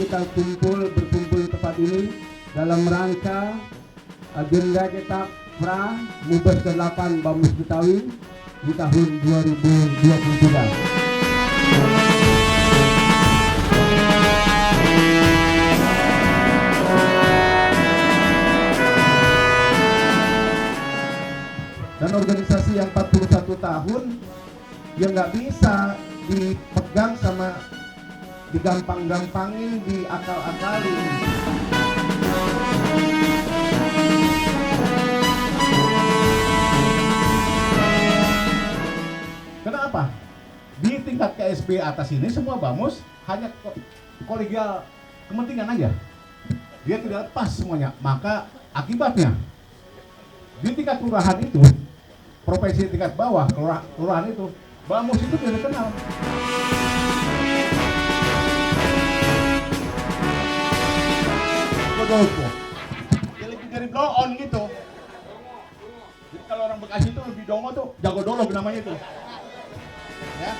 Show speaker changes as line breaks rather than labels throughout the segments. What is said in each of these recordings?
Kita berkumpul di tempat ini dalam rangka agenda kita Pra Mubes ke-8 Bamus Betawi di tahun 2023. Dan organisasi yang 41 tahun yang nggak bisa dipegang sama digampang-gampangin, diakal-akalin. Kenapa? Di tingkat KSB atas ini semua Bamus hanya kolegial kepentingan aja. Dia tidak lepas semuanya. Maka akibatnya di tingkat kelurahan itu, provinsi tingkat bawah, kelurahan itu, Bamus itu tidak dikenal. Ya lebih dari blow on gitu. Jadi kalau orang Bekasi itu lebih dongo tuh, jago dolog namanya itu. Ya.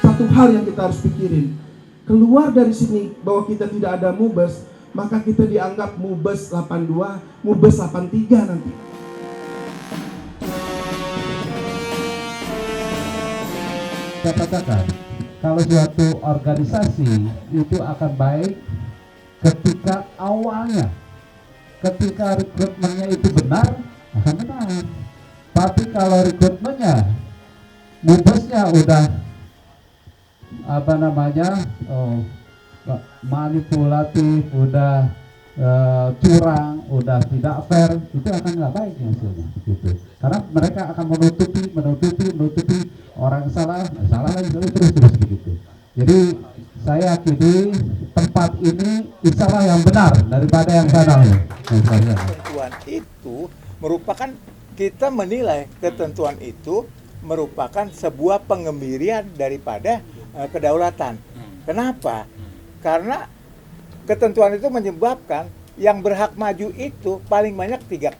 Satu hal yang kita harus pikirin, keluar dari sini bahwa kita tidak ada Mubes, maka kita dianggap Mubes 82, Mubes 83 nanti.
Saya katakan, kalau suatu organisasi itu akan baik ketika awalnya, ketika rekrutmennya itu benar, akan benar. Tapi kalau rekrutmennya, mubesnya udah manipulatif, udah curang, udah tidak fair, itu akan nggak baik hasilnya, gitu. Karena mereka akan menutupi orang salah lagi terus begitu. Jadi saya yakini tempat ini insyaAllah yang benar daripada yang sana.
Ketentuan itu merupakan, kita menilai ketentuan itu merupakan sebuah pengembirian daripada kedaulatan. Kenapa? Karena ketentuan itu menyebabkan yang berhak maju itu paling banyak 3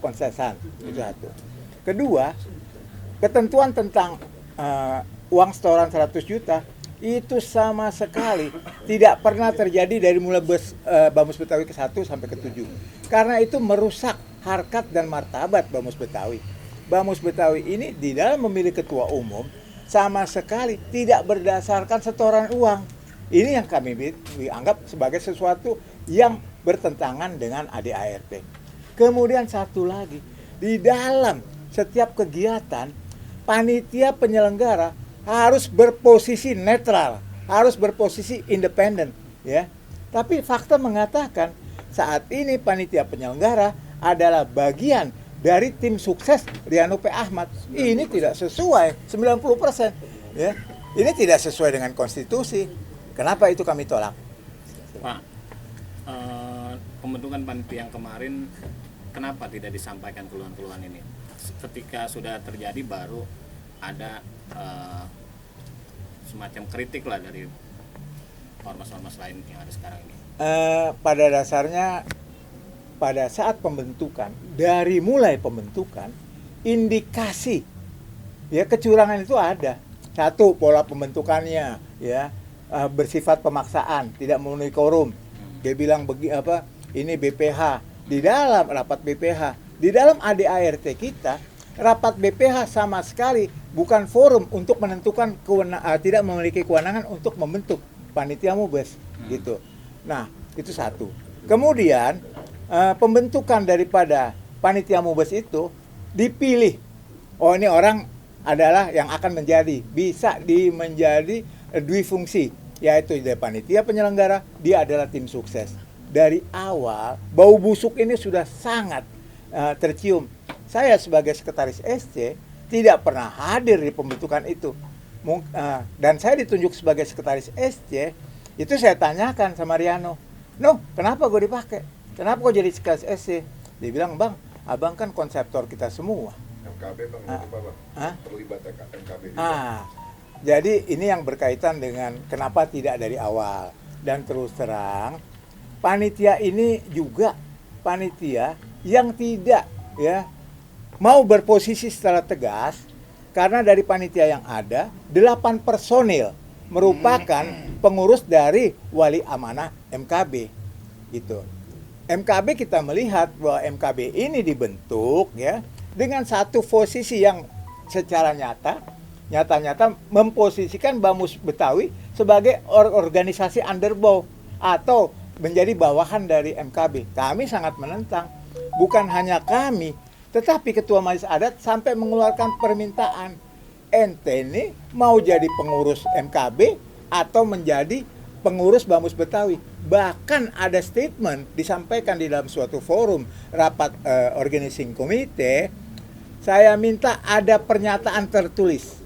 konsesan. Itu satu. Kedua, ketentuan tentang uang setoran 100 juta itu sama sekali tidak pernah terjadi dari mulai Bamus Betawi ke-1 sampai ke-7. Karena itu merusak harkat dan martabat Bamus Betawi. Bamus Betawi ini di dalam memilih ketua umum sama sekali tidak berdasarkan setoran uang. Ini yang kami anggap sebagai sesuatu yang bertentangan dengan ADART. Kemudian satu lagi, di dalam setiap kegiatan, panitia penyelenggara harus berposisi netral, harus berposisi independen, ya. Tapi fakta mengatakan saat ini panitia penyelenggara adalah bagian dari tim sukses Riano P. Ahmad. Ini tidak sesuai 90%, ya. Ini tidak sesuai dengan konstitusi. Kenapa itu kami tolak?
Pak, pembentukan panitia yang kemarin kenapa tidak disampaikan keluhan-keluhan ini? Ketika sudah terjadi baru ada semacam kritik lah dari ormas-ormas lain yang ada sekarang ini.
Pada dasarnya pada saat pembentukan, dari mulai pembentukan, indikasi ya kecurangan itu ada. Satu, pola pembentukannya ya bersifat pemaksaan, tidak memenuhi quorum. Dia bilang ini BPH. Di dalam rapat BPH, di dalam ADART kita, rapat BPH sama sekali bukan forum untuk menentukan tidak memiliki kewenangan untuk membentuk panitia mubes gitu. Nah, itu satu. Kemudian pembentukan daripada panitia mubes itu dipilih. Oh, ini orang adalah yang akan bisa menjadi dwifungsi, yaitu dari panitia penyelenggara, dia adalah tim sukses. Dari awal bau busuk ini sudah sangat tercium. Saya sebagai sekretaris SC tidak pernah hadir di pembentukan itu. dan saya ditunjuk sebagai sekretaris SC, itu saya tanyakan sama Riano, "No, kenapa gue dipakai? Kenapa gue jadi sekretaris SC?" Dia bilang, "Bang, abang kan konseptor kita semua."
MKB Bang,
Ah.
apa Bang?
Hah?
Terlibat MKB di
Jadi ini yang berkaitan dengan kenapa tidak dari awal. Dan terus terang, panitia ini juga panitia yang tidak ya mau berposisi secara tegas, karena dari panitia yang ada 8 personil merupakan pengurus dari wali amanah MKB gitu. MKB kita melihat bahwa MKB ini dibentuk ya dengan satu posisi yang secara nyata memposisikan Bamus Betawi sebagai organisasi underbow atau menjadi bawahan dari MKB. Kami sangat menentang. Bukan hanya kami, tetapi Ketua Majelis Adat sampai mengeluarkan permintaan, ente ini mau jadi pengurus MKB atau menjadi pengurus Bamus Betawi. Bahkan ada statement disampaikan di dalam suatu forum rapat organizing committee, saya minta ada pernyataan tertulis,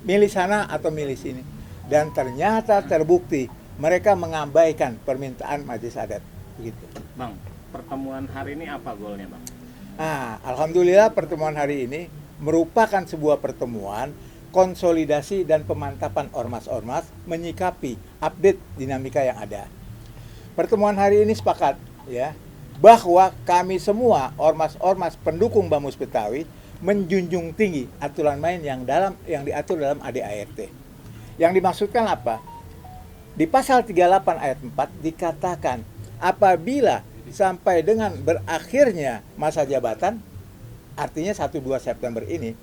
milih sana atau milih sini. Dan ternyata terbukti mereka mengabaikan permintaan Majelis Adat. Begitu.
Bang, pertemuan hari ini apa goalnya, Bang?
Alhamdulillah pertemuan hari ini merupakan sebuah pertemuan konsolidasi dan pemantapan ormas-ormas menyikapi update dinamika yang ada. Pertemuan hari ini sepakat ya bahwa kami semua ormas-ormas pendukung Bamus Betawi menjunjung tinggi aturan main yang diatur dalam ADART. Yang dimaksudkan apa? Di pasal 38 ayat 4 dikatakan apabila sampai dengan berakhirnya masa jabatan, artinya 1-2 September ini,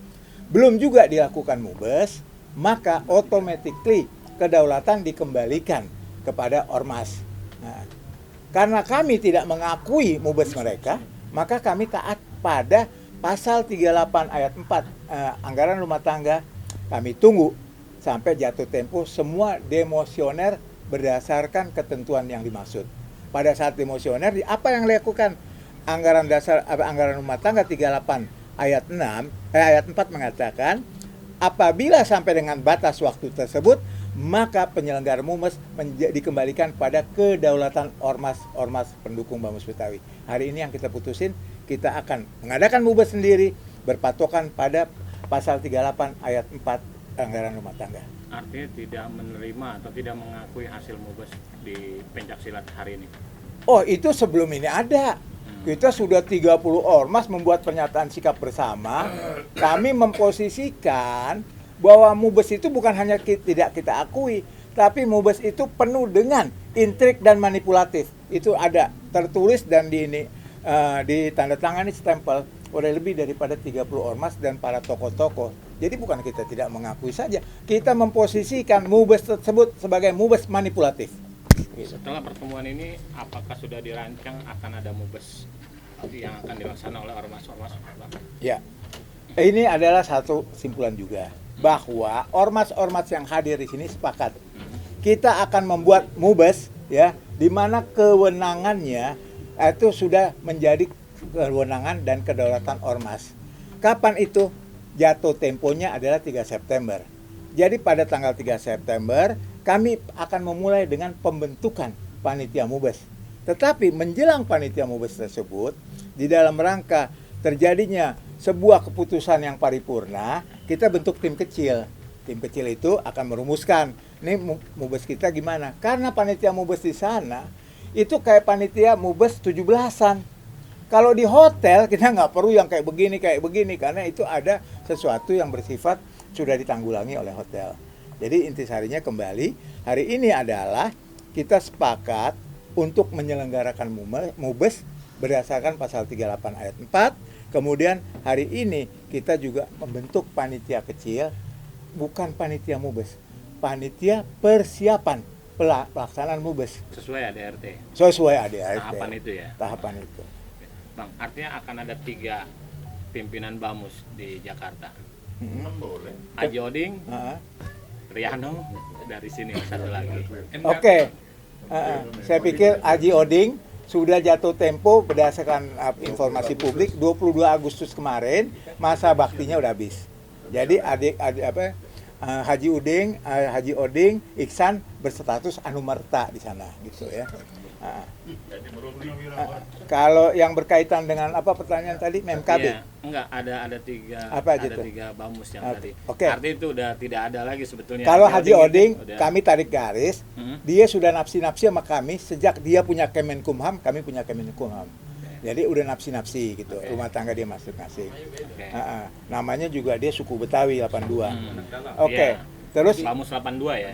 belum juga dilakukan mubes, maka automatically kedaulatan dikembalikan kepada ormas. Nah, karena kami tidak mengakui mubes mereka, maka kami taat pada pasal 38 ayat 4 anggaran rumah tangga. Kami tunggu sampai jatuh tempo semua demosioner berdasarkan ketentuan yang dimaksud. Pada saat demosioner, apa yang dilakukan? Anggaran rumah tangga 38 ayat 4 mengatakan apabila sampai dengan batas waktu tersebut, maka penyelenggara mubes dikembalikan pada kedaulatan ormas pendukung Bamus Betawi. Hari ini yang kita putusin, kita akan mengadakan mubes sendiri berpatokan pada pasal 38 ayat 4 anggaran rumah tangga.
Artinya tidak menerima atau tidak mengakui hasil mubes di pencaksilat hari ini.
Oh, itu sebelum ini ada. Kita sudah 30 ormas membuat pernyataan sikap bersama. Kami memposisikan bahwa mubes itu bukan hanya tidak kita akui, tapi mubes itu penuh dengan intrik dan manipulatif. Itu ada tertulis dan ditandatangani stempel oleh lebih daripada 30 ormas dan para tokoh-tokoh. Jadi bukan kita tidak mengakui saja, kita memposisikan mubes tersebut sebagai mubes manipulatif.
Setelah pertemuan ini, apakah sudah dirancang akan ada mubes yang akan dilaksanakan oleh ormas-ormas?
Ya, ini adalah satu simpulan juga bahwa ormas-ormas yang hadir di sini sepakat kita akan membuat mubes ya, di mana kewenangannya itu sudah menjadi kewenangan dan kedaulatan ormas. Kapan itu? Jatuh temponya adalah 3 September. Jadi pada tanggal 3 September kami akan memulai dengan pembentukan panitia mubes. Tetapi menjelang panitia mubes tersebut, di dalam rangka terjadinya sebuah keputusan yang paripurna, kita bentuk tim kecil. Tim kecil itu akan merumuskan, nih mubes kita gimana? Karena panitia mubes di sana itu kayak panitia mubes 17-an. Kalau di hotel kita nggak perlu yang kayak begini, karena itu ada sesuatu yang bersifat sudah ditanggulangi oleh hotel. Jadi intisarinya kembali, hari ini adalah kita sepakat untuk menyelenggarakan mubes berdasarkan pasal 38 ayat 4. Kemudian hari ini kita juga membentuk panitia kecil, bukan panitia mubes, panitia persiapan pelaksanaan mubes.
Sesuai ADART?
Sesuai ADART.
Tahapan itu ya?
Tahapan itu.
Bang, artinya akan ada 3 pimpinan Bamus di Jakarta.
Boleh.
Haji Oding, Riano, dari sini satu lagi.
Oke. Saya pikir Haji Oding sudah jatuh tempo berdasarkan informasi publik 22 Agustus kemarin masa baktinya udah habis. Jadi Haji Uding, Haji Oding, Iksan berstatus anumerta di sana gitu ya. Kalau yang berkaitan dengan apa pertanyaan tadi MKB?
Iya, enggak ada tiga
Apa aja
ada
tuh?
tiga bamus yang
Oke.
tadi.
Oke.
Artinya itu udah tidak ada lagi sebetulnya.
Kalau Haji Oding,
udah.
kami tarik garis, dia sudah nafsi-nafsi sama kami sejak dia punya Kemenkumham, kami punya Kemenkumham. Jadi udah nafsi-nafsi gitu, rumah tangga dia masing-masing.
Oke.
Namanya juga dia suku Betawi 82. Oke,
Iya.
terus
Bamus 82 ya.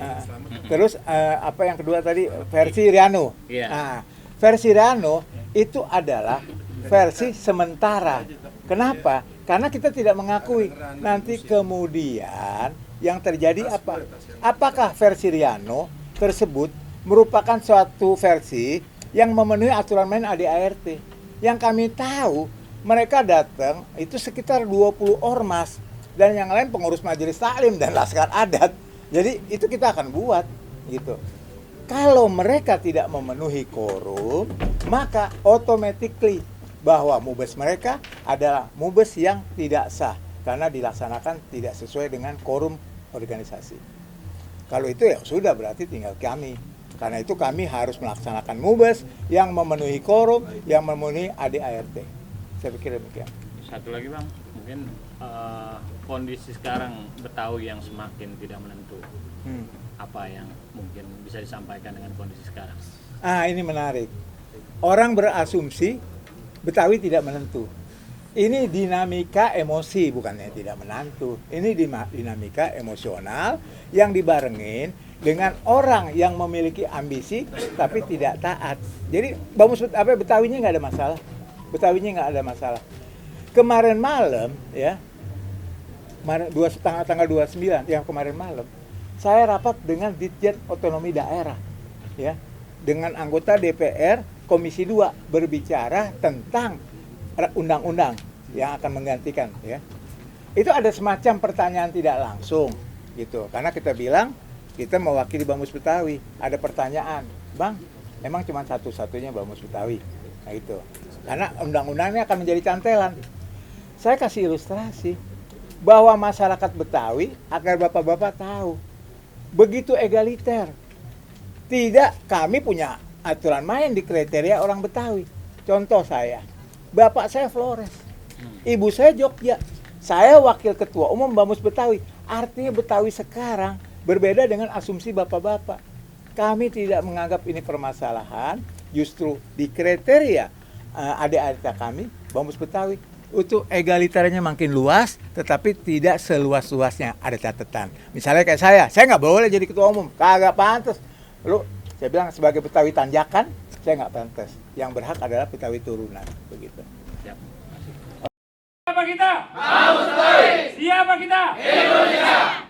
terus apa yang kedua tadi versi Riano.
Iya.
Nah, versi Riano itu adalah versi sementara. Kenapa? Karena kita tidak mengakui. Nanti kemudian yang terjadi apa? Apakah versi Riano tersebut merupakan suatu versi yang memenuhi aturan main ADART? Yang kami tahu mereka datang itu sekitar 20 ormas dan yang lain pengurus majelis taklim dan laskar adat. Jadi itu kita akan buat gitu. Kalau mereka tidak memenuhi quorum, maka automatically bahwa mubes mereka adalah mubes yang tidak sah karena dilaksanakan tidak sesuai dengan quorum organisasi. Kalau itu ya sudah berarti tinggal kami. Karena itu kami harus melaksanakan mubes yang memenuhi quorum, yang memenuhi ADART. Saya pikir demikian.
Satu lagi Bang, mungkin kondisi sekarang Betawi yang semakin tidak menentu. Apa yang mungkin bisa disampaikan dengan kondisi sekarang?
Ini menarik. Orang berasumsi Betawi tidak menentu. Ini dinamika emosi, bukannya tidak menentu. Ini dinamika emosional yang dibarengin dengan orang yang memiliki ambisi tapi tidak taat. Jadi Betawinya nggak ada masalah. Betawinya nggak ada masalah. Kemarin malam ya, tanggal 29 yang kemarin malam, saya rapat dengan Ditjen Otonomi Daerah ya, dengan anggota DPR Komisi 2 berbicara tentang undang-undang yang akan menggantikan ya. Itu ada semacam pertanyaan tidak langsung gitu. Karena kita bilang kita mewakili Bamus Betawi. Ada pertanyaan, "Bang, emang cuma satu-satunya Bamus Betawi?" Nah itu. Karena undang-undangnya akan menjadi cantelan. Saya kasih ilustrasi bahwa masyarakat Betawi agar bapak-bapak tahu begitu egaliter. Tidak, kami punya aturan main di kriteria orang Betawi. Contoh saya, bapak saya Flores, ibu saya Jogja, saya wakil ketua umum Bamus Betawi. Artinya Betawi sekarang berbeda dengan asumsi bapak-bapak. Kami tidak menganggap ini permasalahan, justru di kriteria ADART kami, Bamus Betawi, untuk egaliternya makin luas, tetapi tidak seluas-luasnya. Ada catatan. Misalnya kayak saya nggak boleh jadi ketua umum, kagak pantas. Lalu saya bilang sebagai Betawi tanjakan, saya nggak pantas. Yang berhak adalah Betawi turunan, begitu.
Siapa kita? Bamus Betawi. Siapa kita? Indonesia.